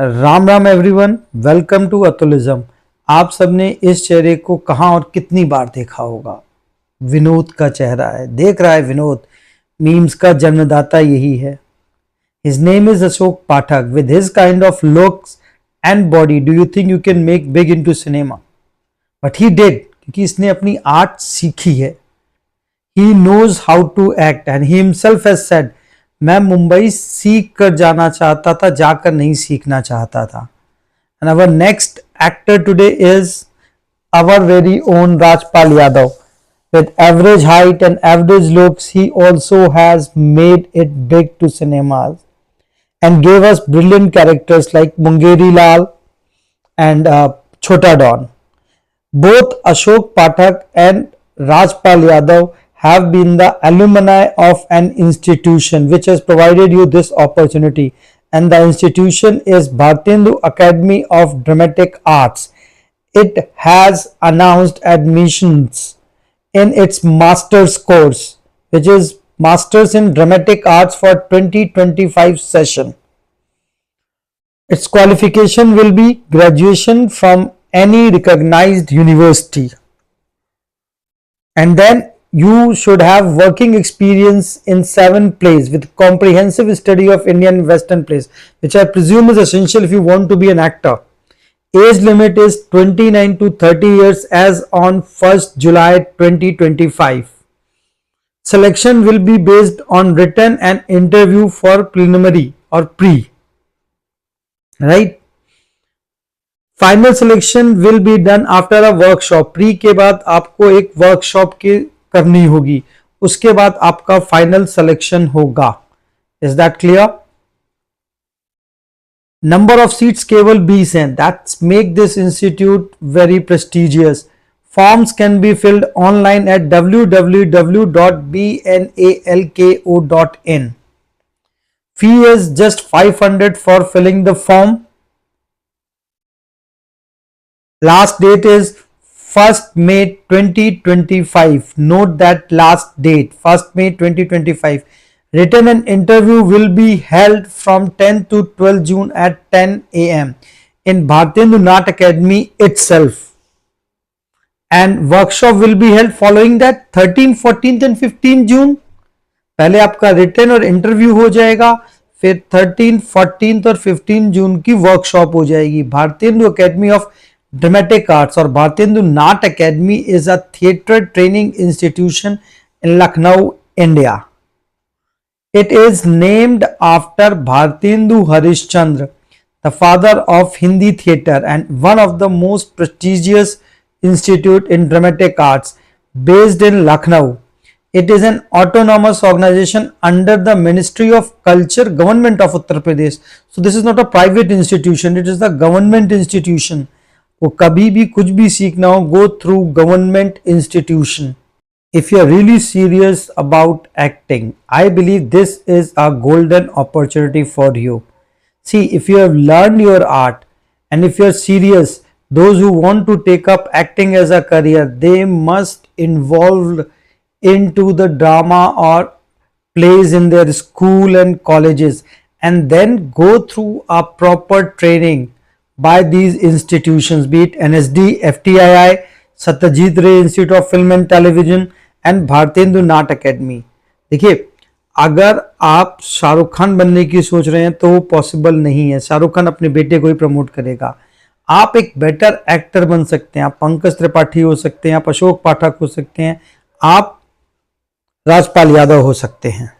Ram Ram everyone, welcome to Atulism. आप सबने इस चेहरे को कहाँ और कितनी बार देखा होगा। विनोद का चेहरा है, देख रहा है विनोद। मीम्स का जन्मदाता यही है। His name is Ashok Pathak. With his kind of looks and body do you think you can make big into cinema? But he did, क्योंकि इसने अपनी आर्ट सीखी है। He knows how to act and he himself has said, मैं मुंबई सीख कर जाना चाहता था, जाकर नहीं सीखना चाहता था। And our next actor today is our very own Rajpal Yadav. With average height and average looks, he also has made it big to cinemas and gave us brilliant characters like Mungeri Lal and Chota Don. Both Ashok Pathak and Rajpal Yadav have been the alumni of an institution which has provided you this opportunity, and the institution is Bhartendu Academy of Dramatic Arts. It has announced admissions in its master's course, which is Masters in Dramatic Arts for 2025 session. Its qualification will be graduation from any recognized university, and then you should have working experience in 7 plays with comprehensive study of Indian Western plays, which I presume is essential if you want to be an actor. Age limit is 29 to 30 years as on 1st July 2025. Selection will be based on written and interview for preliminary or pre. Right? Final selection will be done after a workshop. Pre के बाद आपको एक workshop की करनी होगी, उसके बाद आपका final selection होगा. Is that clear? Number of seats केवल 20 हैं. That's make this institute very prestigious. Forms can be filled online at www.bnalko.in. Fee is just 500 for filling the form. Last date is 1st May 2025. Note that last date, 1st May 2025. Written and interview will be held from 10 to 12 June at 10 a.m. in Bhartendu Nat Academy itself. And workshop will be held following that 13, 14th and 15 June. पहले आपका written और interview हो जाएगा, फिर 13, 14th और 15 जून की workshop हो जाएगी। Bharatendu Academy of Dramatic Arts और Bharatendu Nat Academy is a theatre training institution in Lucknow, India. It is named after Bhartendu Harishchandra, the father of Hindi theatre and one of the most prestigious institute in dramatic arts based in Lucknow. It is an autonomous organization under the Ministry of Culture, Government of Uttar Pradesh. So this is not a private institution, it is the government institution. वो कभी भी कुछ भी सीखना हो, go through government institution. If you are really serious about acting, I believe this is a golden opportunity for you. See, if you have learned your art and if you are serious, those who want to take up acting as a career, they must involve into the drama or plays in their school and colleges and then go through a proper training by these institutions, be it NSD, FTII, Satyajit Ray Institute of Film and Television and Bharatendu Natya academy. देखिए, अगर आप शाहरुख खान बनने की सोच रहे हैं तो वो पॉसिबल नहीं है। शाहरुख खान अपने बेटे को ही प्रमोट करेगा। आप एक बेटर एक्टर बन सकते हैं, आप पंकज त्रिपाठी हो सकते हैं, आप अशोक पाठक हो सकते हैं, आप राजपाल यादव हो सकते हैं।